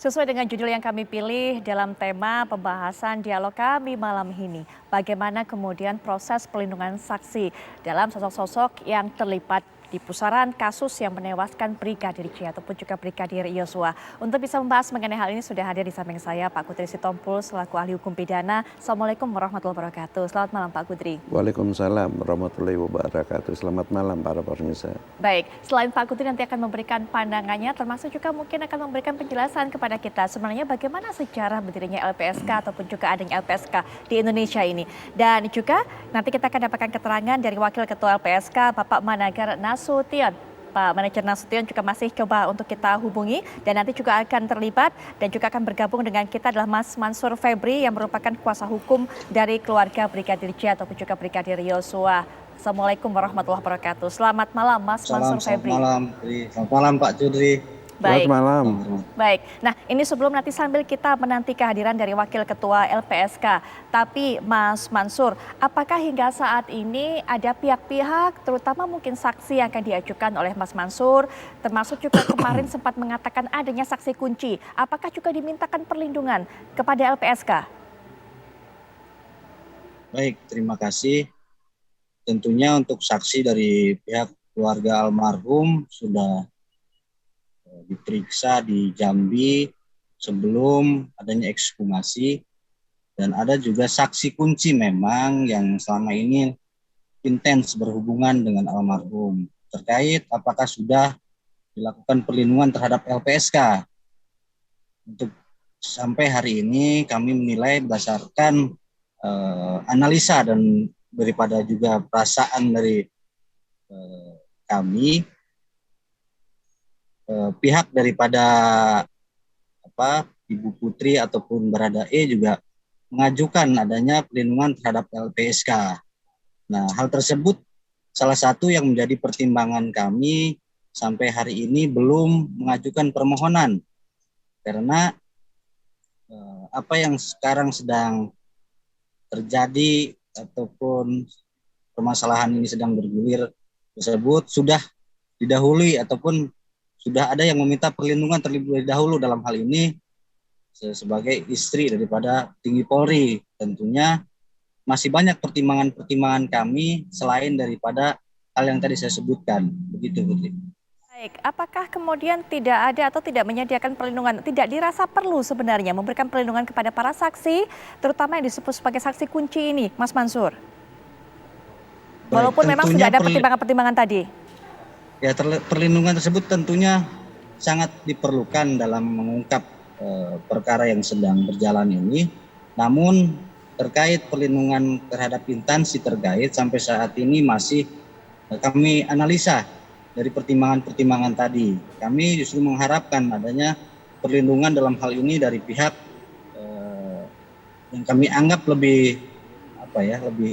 Sesuai dengan judul yang kami pilih dalam tema pembahasan dialog kami malam ini, bagaimana kemudian proses pelindungan saksi dalam sosok-sosok yang terlibat di pusaran kasus yang menewaskan Brigadir J ataupun juga Brigadir Yosua. Untuk bisa membahas mengenai hal ini sudah hadir di samping saya Pak Kudri Sitompul selaku ahli hukum pidana. Assalamualaikum warahmatullahi wabarakatuh. Selamat malam Pak Kudri. Waalaikumsalam warahmatullahi wabarakatuh. Selamat malam para pemirsa. Baik, selain Pak Kudri nanti akan memberikan pandangannya, termasuk juga mungkin akan memberikan penjelasan kepada kita sebenarnya bagaimana sejarah berdirinya LPSK ataupun juga adanya LPSK di Indonesia ini. Dan juga nanti kita akan dapatkan keterangan dari Wakil Ketua LPSK Bapak Manager Nasution. Pak Manager Nasution juga masih coba untuk kita hubungi dan nanti juga akan terlibat dan juga akan bergabung dengan kita adalah Mas Mansur Febri yang merupakan kuasa hukum dari keluarga Brigadir J ataupun juga Brigadir Yosua. Assalamualaikum warahmatullahi wabarakatuh. Selamat malam Mas Mansur Febri. Selamat malam Pak Judri. Baik. Selamat malam. Baik. Nah, ini sebelum nanti sambil kita menanti kehadiran dari Wakil Ketua LPSK. Tapi Mas Mansur, apakah hingga saat ini ada pihak-pihak, terutama mungkin saksi yang akan diajukan oleh Mas Mansur, termasuk juga kemarin sempat mengatakan adanya saksi kunci. Apakah juga dimintakan perlindungan kepada LPSK? Baik, terima kasih. Tentunya untuk saksi dari pihak keluarga almarhum sudah diperiksa di Jambi sebelum adanya ekshumasi dan ada juga saksi kunci memang yang selama ini intens berhubungan dengan almarhum terkait apakah sudah dilakukan perlindungan terhadap LPSK. Untuk sampai hari ini kami menilai berdasarkan analisa dan daripada juga perasaan dari kami pihak daripada Ibu Putri ataupun Baradae juga mengajukan adanya perlindungan terhadap LPSK. Nah, hal tersebut salah satu yang menjadi pertimbangan kami sampai hari ini belum mengajukan permohonan karena apa yang sekarang sedang terjadi ataupun permasalahan ini sedang bergulir tersebut sudah didahului ataupun sudah ada yang meminta perlindungan terlebih dahulu dalam hal ini sebagai istri daripada tinggi Polri. Tentunya masih banyak pertimbangan-pertimbangan kami selain daripada hal yang tadi saya sebutkan. Begitu, Putri. Baik, apakah kemudian tidak ada atau tidak menyediakan perlindungan, tidak dirasa perlu sebenarnya memberikan perlindungan kepada para saksi, terutama yang disebut sebagai saksi kunci ini, Mas Mansur? Walaupun memang sudah ada pertimbangan-pertimbangan tadi. Ya, perlindungan tersebut tentunya sangat diperlukan dalam mengungkap perkara yang sedang berjalan ini. Namun terkait perlindungan terhadap instansi terkait sampai saat ini masih kami analisa dari pertimbangan-pertimbangan tadi. Kami justru mengharapkan adanya perlindungan dalam hal ini dari pihak yang kami anggap lebih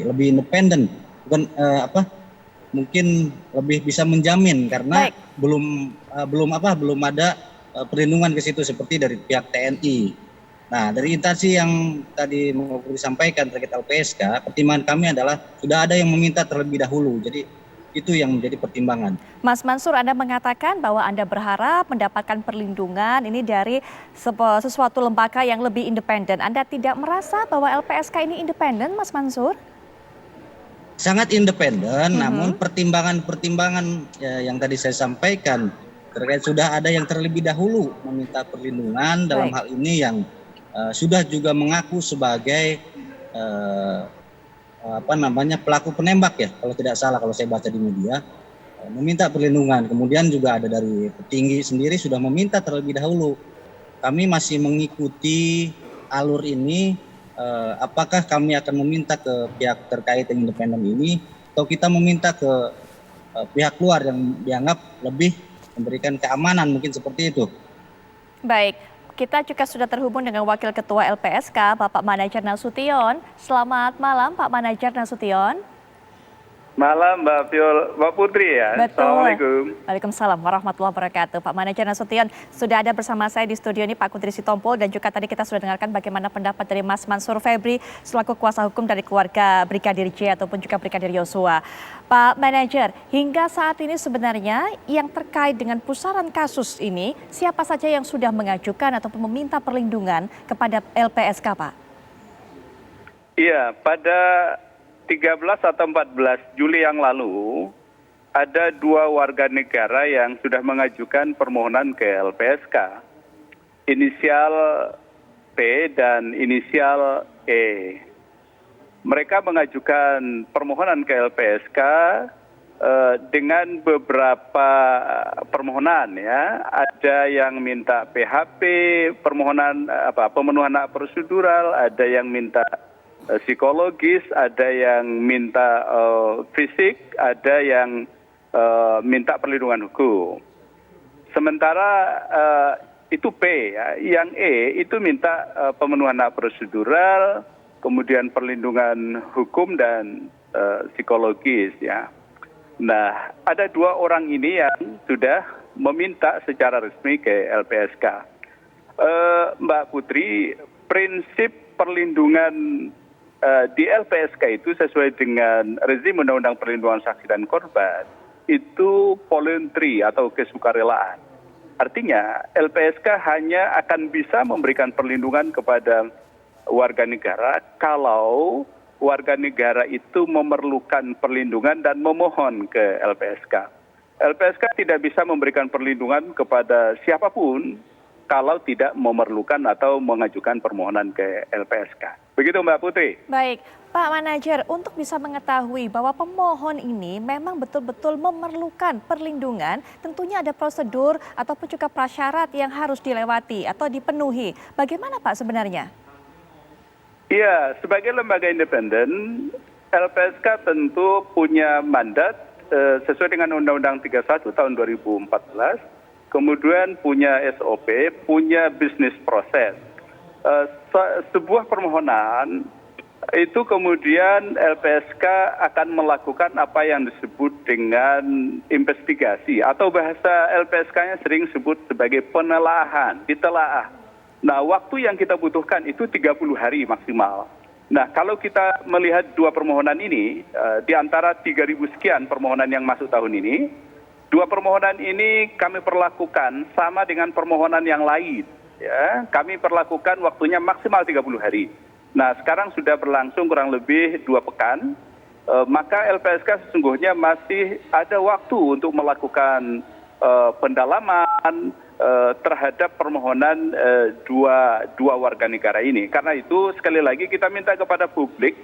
lebih independen, bukan mungkin lebih bisa menjamin karena belum ada perlindungan ke situ seperti dari pihak TNI. Nah, dari instansi yang tadi mau disampaikan terkait LPSK, pertimbangan kami adalah sudah ada yang meminta terlebih dahulu. Jadi itu yang menjadi pertimbangan. Mas Mansur, Anda mengatakan bahwa Anda berharap mendapatkan perlindungan ini dari sesuatu lembaga yang lebih independen. Anda tidak merasa bahwa LPSK ini independen, Mas Mansur? Sangat independen, namun pertimbangan-pertimbangan yang tadi saya sampaikan terkait sudah ada yang terlebih dahulu meminta perlindungan dalam hal ini yang sudah juga mengaku sebagai pelaku penembak ya, kalau tidak salah kalau saya baca di media, meminta perlindungan. Kemudian juga ada dari petinggi sendiri sudah meminta terlebih dahulu. Kami masih mengikuti alur ini. Apakah kami akan meminta ke pihak terkait yang independen ini atau kita meminta ke pihak luar yang dianggap lebih memberikan keamanan, mungkin seperti itu. Baik, kita juga sudah terhubung dengan Wakil Ketua LPSK Bapak Manager Nasution. Selamat malam Pak Manager Nasution. Malam Mbak Putri ya. Betul. Assalamualaikum. Waalaikumsalam warahmatullahi wabarakatuh. Pak Manajer Nasution, sudah ada bersama saya di studio ini Pak Kudri Sitompul, dan juga tadi kita sudah dengarkan bagaimana pendapat dari Mas Mansur Febri selaku kuasa hukum dari keluarga Brigadir J ataupun juga Brigadir Yosua. Pak Manajer, hingga saat ini sebenarnya yang terkait dengan pusaran kasus ini, siapa saja yang sudah mengajukan ataupun meminta perlindungan kepada LPSK, Pak? Iya, pada 13 atau 14 Juli yang lalu, ada 2 warga negara yang sudah mengajukan permohonan ke LPSK. Inisial P dan inisial E. Mereka mengajukan permohonan ke LPSK dengan beberapa permohonan ya. Ada yang minta PHP, pemenuhan hak prosedural, ada yang minta psikologis, ada yang minta fisik, ada yang minta perlindungan hukum. Sementara itu P ya, yang E itu minta pemenuhan hak prosedural, kemudian perlindungan hukum dan psikologis ya. Nah, ada 2 orang ini yang sudah meminta secara resmi ke LPSK. Mbak Putri, prinsip perlindungan di LPSK itu sesuai dengan rezim Undang-Undang Perlindungan Saksi dan Korban itu voluntary atau kesukarelaan. Artinya LPSK hanya akan bisa memberikan perlindungan kepada warga negara kalau warga negara itu memerlukan perlindungan dan memohon ke LPSK. LPSK tidak bisa memberikan perlindungan kepada siapapun kalau tidak memerlukan atau mengajukan permohonan ke LPSK. Begitu Mbak Putri. Baik, Pak Manajer, untuk bisa mengetahui bahwa pemohon ini memang betul-betul memerlukan perlindungan, tentunya ada prosedur ataupun juga prasyarat yang harus dilewati atau dipenuhi. Bagaimana Pak sebenarnya? Iya, sebagai lembaga independen, LPSK tentu punya mandat sesuai dengan Undang-Undang 31 tahun 2014, kemudian punya SOP, punya bisnis proses. Sebuah permohonan itu kemudian LPSK akan melakukan apa yang disebut dengan investigasi atau bahasa LPSK-nya sering disebut sebagai penelaahan, ditelaah. Nah, waktu yang kita butuhkan itu 30 hari maksimal. Nah, kalau kita melihat 2 permohonan ini, di antara 3.000 sekian permohonan yang masuk tahun ini, 2 permohonan ini kami perlakukan sama dengan permohonan yang lain. Ya, kami perlakukan waktunya maksimal 30 hari. Nah, sekarang sudah berlangsung kurang lebih 2 pekan, maka LPSK sesungguhnya masih ada waktu untuk melakukan pendalaman terhadap permohonan dua warga negara ini. Karena itu sekali lagi kita minta kepada publik,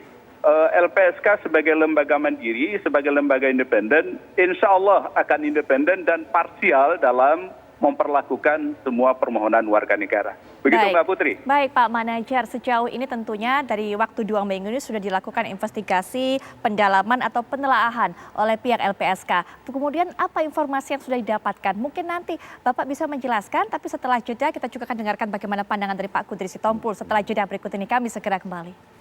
LPSK sebagai lembaga mandiri, sebagai lembaga independen, insya Allah akan independen dan parsial dalam memperlakukan semua permohonan warga negara. Begitu Mbak Putri. Baik Pak Manajer, sejauh ini tentunya dari waktu 2 minggu ini sudah dilakukan investigasi, pendalaman atau penelaahan oleh pihak LPSK. Kemudian apa informasi yang sudah didapatkan? Mungkin nanti Bapak bisa menjelaskan, tapi setelah jeda kita juga akan dengarkan bagaimana pandangan dari Pak Kudri Sitompul. Setelah jeda berikut ini kami segera kembali.